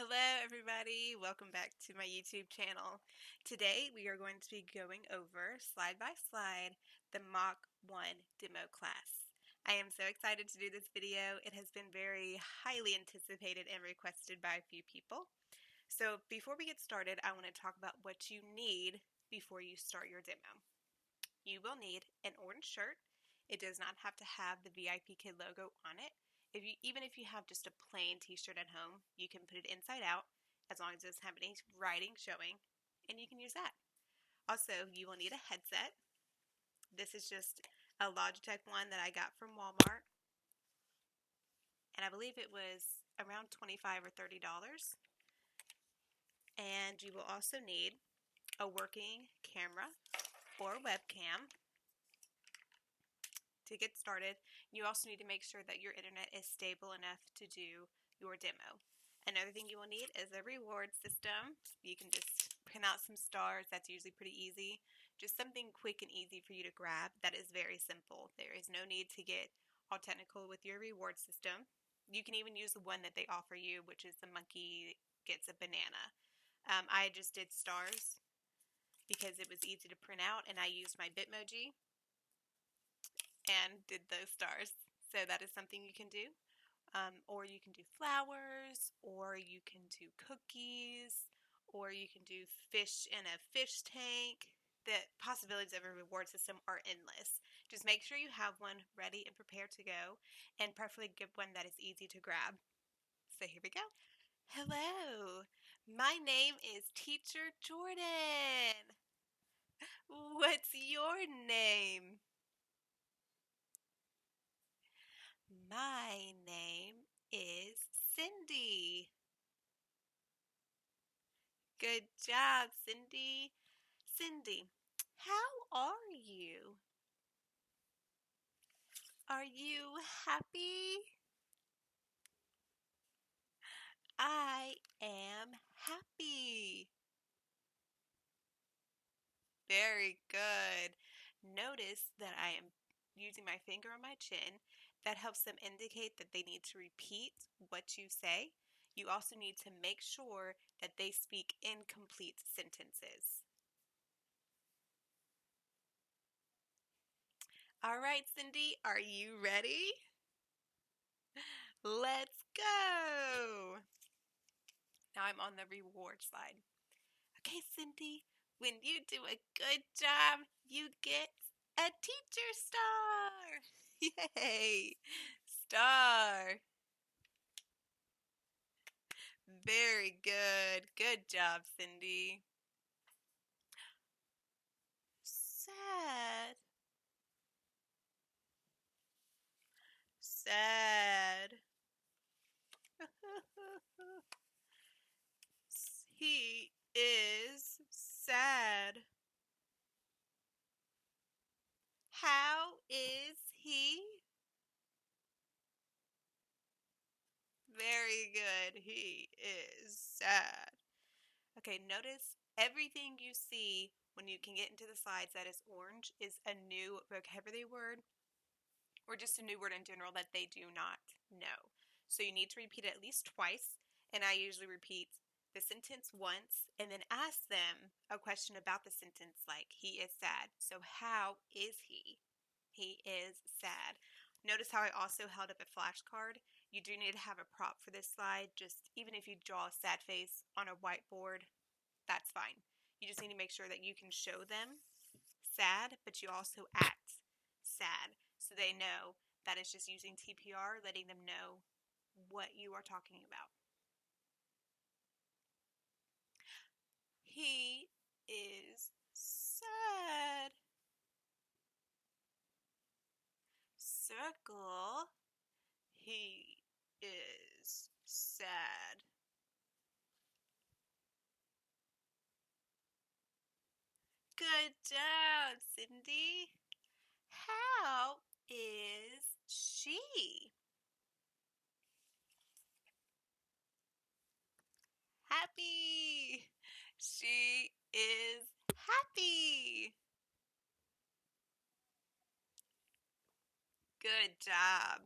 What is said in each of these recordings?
Hello everybody, welcome back to my YouTube channel. Today we are going to be going over, slide by slide, the Mach 1 demo class. I am so excited to do this video. It has been very highly anticipated and requested by a few people. So before we get started, I want to talk about what you need before you start your demo. You will need an orange shirt. It does not have to have the VIP Kid logo on it. Even if you have just a plain t-shirt at home, you can put it inside out as long as it doesn't have any writing showing, and you can use that. Also, you will need a headset. This is just a Logitech one that I got from Walmart, and I believe it was around $25 or $30. And you will also need a working camera or webcam. To get started, you also need to make sure that your internet is stable enough to do your demo. Another thing you will need is a reward system. You can just print out some stars. That's usually pretty easy. Just something quick and easy for you to grab that is very simple. There is no need to get all technical with your reward system. You can even use the one that they offer you, which is the monkey gets a banana. I just did stars because it was easy to print out, and I used my Bitmoji and did those stars. So that is something you can do. Or you can do flowers, or you can do cookies, or you can do fish in a fish tank. The possibilities of a reward system are endless. Just make sure you have one ready and prepared to go, and preferably get one that is easy to grab. So here we go. Hello, my name is Teacher Jordan. What's your name? My name is Cindy. Good job, Cindy. Cindy, how are you? Are you happy? I am happy. Very good. Notice that I am using my finger on my chin. That helps them indicate that they need to repeat what you say. You also need to make sure that they speak incomplete sentences. All right, Cindy, are you ready? Let's go. Now I'm on the reward slide. Okay, Cindy, when you do a good job, you get a teacher star. Yay! Star. Very good. Good job, Cindy. Sad. Sad. He is sad. How is he? Very good. He is sad. Okay, notice everything you see when you can get into the slides that is orange is a new vocabulary word or just a new word in general that they do not know. So you need to repeat it at least twice, and I usually repeat the sentence once and then ask them a question about the sentence like, he is sad. So how is he? He is sad. Notice how I also held up a flashcard. You do need to have a prop for this slide. Just even if you draw a sad face on a whiteboard, that's fine. You just need to make sure that you can show them sad, but you also act sad so they know that it's just using TPR, letting them know what you are talking about. He is sad. Circle. He is sad. Good job, Cindy. How is she? Happy. She is happy. Good job.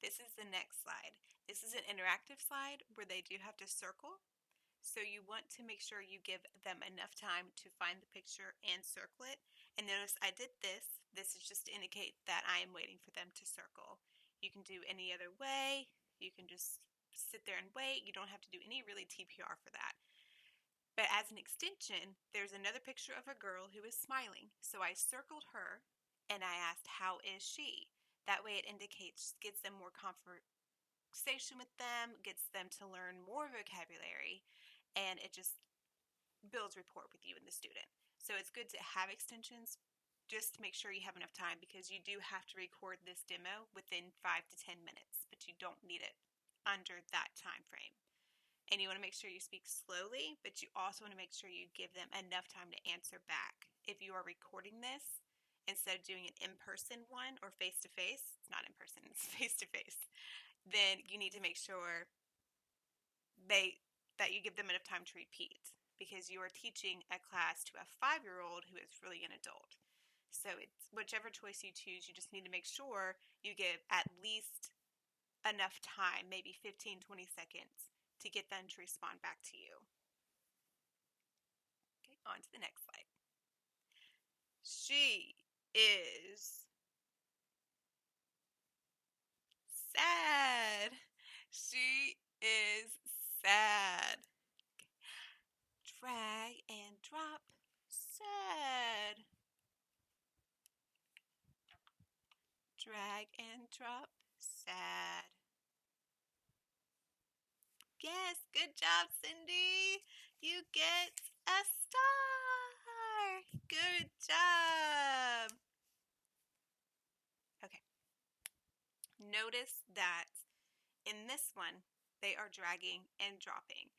This is the next slide. This is an interactive slide where they do have to circle So you want to make sure you give them enough time to find the picture and circle it. And notice I did this. This is just to indicate that I am waiting for them to circle. You can do any other way. You can just sit there and wait. You don't have to do any really TPR for that. But as an extension, there's another picture of a girl who is smiling. So I circled her and I asked, how is she? That way it indicates, gets them more conversation with them, gets them to learn more vocabulary, and it just builds rapport with you and the student. So it's good to have extensions just to make sure you have enough time, because you do have to record this demo within 5 to 10 minutes, but you don't need it under that time frame. And you want to make sure you speak slowly, but you also want to make sure you give them enough time to answer back. If you are recording this, instead of doing an in-person one or face-to-face, it's not in-person, it's face-to-face, then you need to make sure that you give them enough time to repeat, because you are teaching a class to a 5-year-old who is really an adult. So it's whichever choice you choose, you just need to make sure you give at least enough time, maybe 15-20 seconds, to get them to respond back to you. Okay, on to the next slide. She is sad. She is sad. Drag and drop. Sad. Drag and drop. Sad. Yes, good job, Cindy. You get a star. Good job. Okay. Notice that in this one, they are dragging and dropping.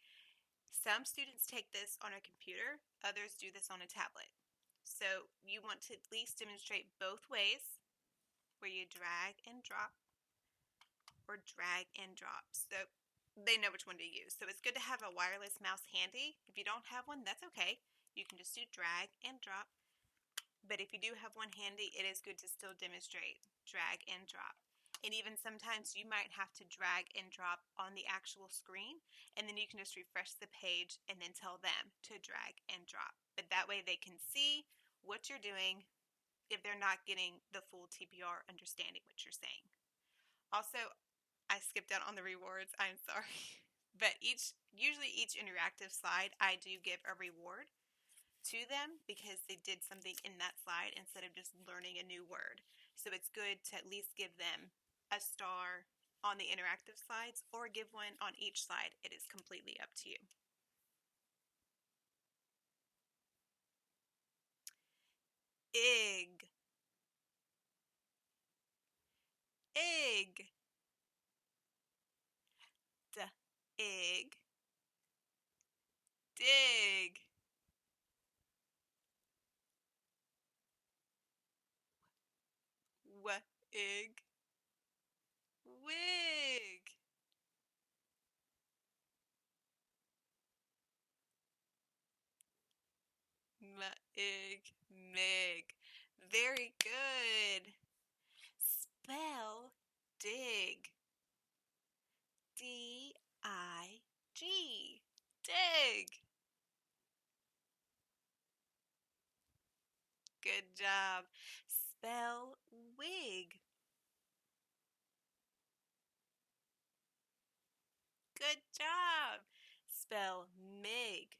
Some students take this on a computer, others do this on a tablet. So you want to at least demonstrate both ways, where you drag and drop or drag and drop, so they know which one to use. So it's good to have a wireless mouse handy. If you don't have one, that's okay. You can just do drag and drop. But if you do have one handy, it is good to still demonstrate drag and drop. And even sometimes you might have to drag and drop on the actual screen, and then you can just refresh the page and then tell them to drag and drop. But that way they can see what you're doing if they're not getting the full TPR understanding what you're saying. Also, I skipped out on the rewards. I'm sorry. But usually each interactive slide, I do give a reward to them because they did something in that slide instead of just learning a new word. So it's good to at least give them a star on the interactive slides, or give one on each slide. It is completely up to you. Egg. Egg. Egg. Dig. Egg. Wig. Egg. Mig. Very good. Spell dig. D-I-G. Dig. Good job. Spell wig. Good job. Spell mig.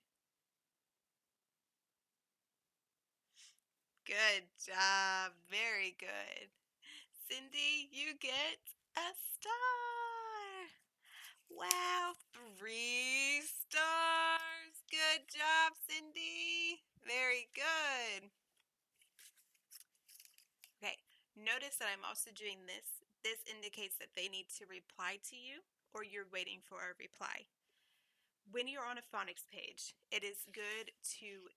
Good job. Very good. Cindy, you get a star. Wow, 3 stars. Good job, Cindy. Very good. Okay, notice that I'm also doing this. This indicates that they need to reply to you, or you're waiting for a reply. When you're on a phonics page, it is good to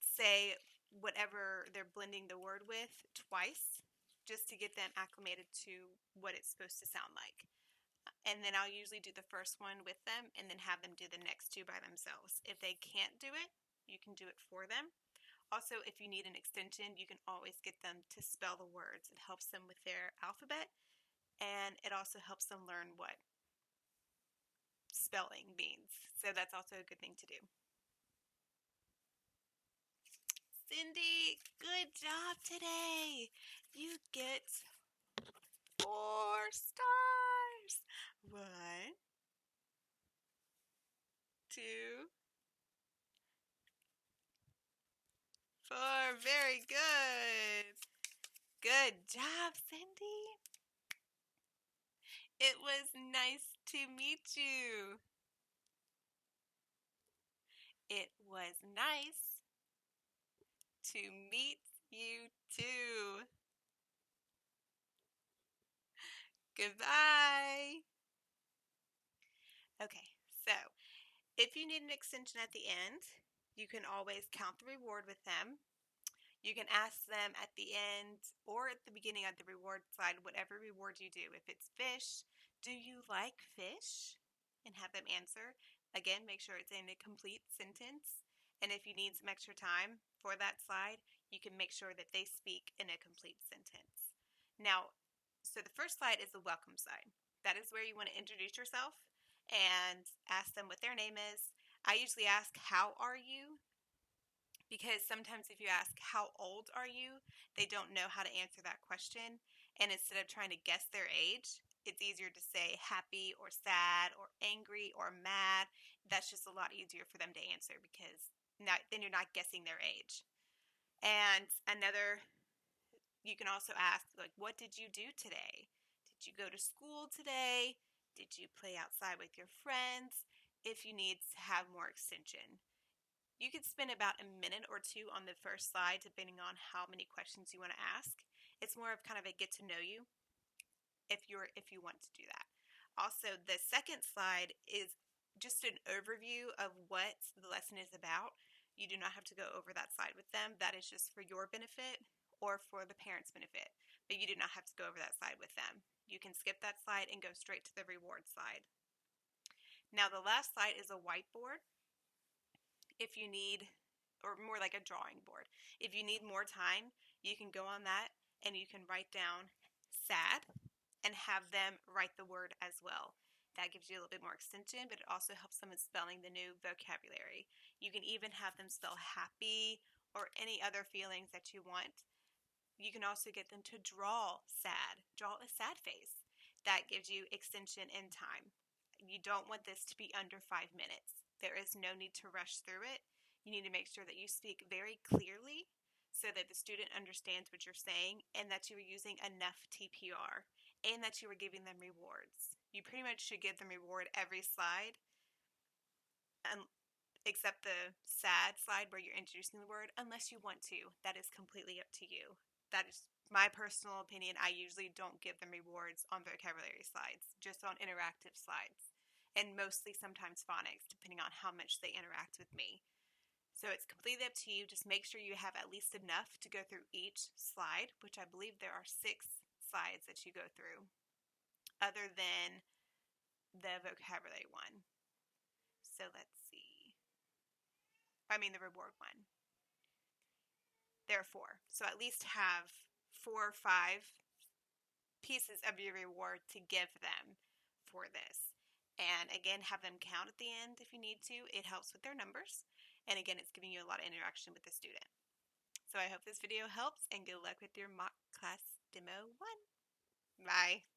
say whatever they're blending the word with twice, just to get them acclimated to what it's supposed to sound like. And then I'll usually do the first one with them and then have them do the next 2 by themselves. If they can't do it, you can do it for them. Also, if you need an extension, you can always get them to spell the words. It helps them with their alphabet, and it also helps them learn what spelling means. So that's also a good thing to do. Cindy, good job today. You get 4 stars. 1, 2, 4. Very good. Good job, Cindy. It was nice to meet you. It was nice to meet you too. Goodbye. Okay, so if you need an extension at the end, you can always count the reward with them. You can ask them at the end or at the beginning of the reward slide, whatever reward you do. If it's fish, do you like fish? And have them answer. Again, make sure it's in a complete sentence. And if you need some extra time for that slide, you can make sure that they speak in a complete sentence. Now, so the first slide is the welcome slide. That is where you want to introduce yourself and ask them what their name is. I usually ask, how are you? Because sometimes if you ask, how old are you? They don't know how to answer that question. And instead of trying to guess their age, it's easier to say happy or sad or angry or mad. That's just a lot easier for them to answer because then you're not guessing their age. And you can also ask, like, what did you do today? Did you go to school today? Did you play outside with your friends? If you need to have more extension. You could spend about a minute or 2 on the first slide depending on how many questions you want to ask. It's more of kind of a get to know you if you want to do that. Also, the second slide is just an overview of what the lesson is about. You do not have to go over that slide with them. That is just for your benefit or for the parents' benefit. But you do not have to go over that slide with them. You can skip that slide and go straight to the reward slide. Now the last slide is a whiteboard. If you need, or more like a drawing board, if you need more time, you can go on that and you can write down sad and have them write the word as well. That gives you a little bit more extension, but it also helps them in spelling the new vocabulary. You can even have them spell happy or any other feelings that you want. You can also get them to draw sad. Draw a sad face. That gives you extension in time. You don't want this to be under 5 minutes. There is no need to rush through it. You need to make sure that you speak very clearly so that the student understands what you're saying and that you are using enough TPR and that you are giving them rewards. You pretty much should give them reward every slide, except the sad slide where you're introducing the word, unless you want to. That is completely up to you. That is my personal opinion. I usually don't give them rewards on vocabulary slides, just on interactive slides. And mostly sometimes phonics, depending on how much they interact with me. So it's completely up to you. Just make sure you have at least enough to go through each slide, which I believe there are 6 slides that you go through, other than the vocabulary one. So let's see. The reward one. There are 4. So at least have 4 or 5 pieces of your reward to give them for this. And again, have them count at the end if you need to. It helps with their numbers. And again, it's giving you a lot of interaction with the student. So I hope this video helps and good luck with your mock class demo 1. Bye.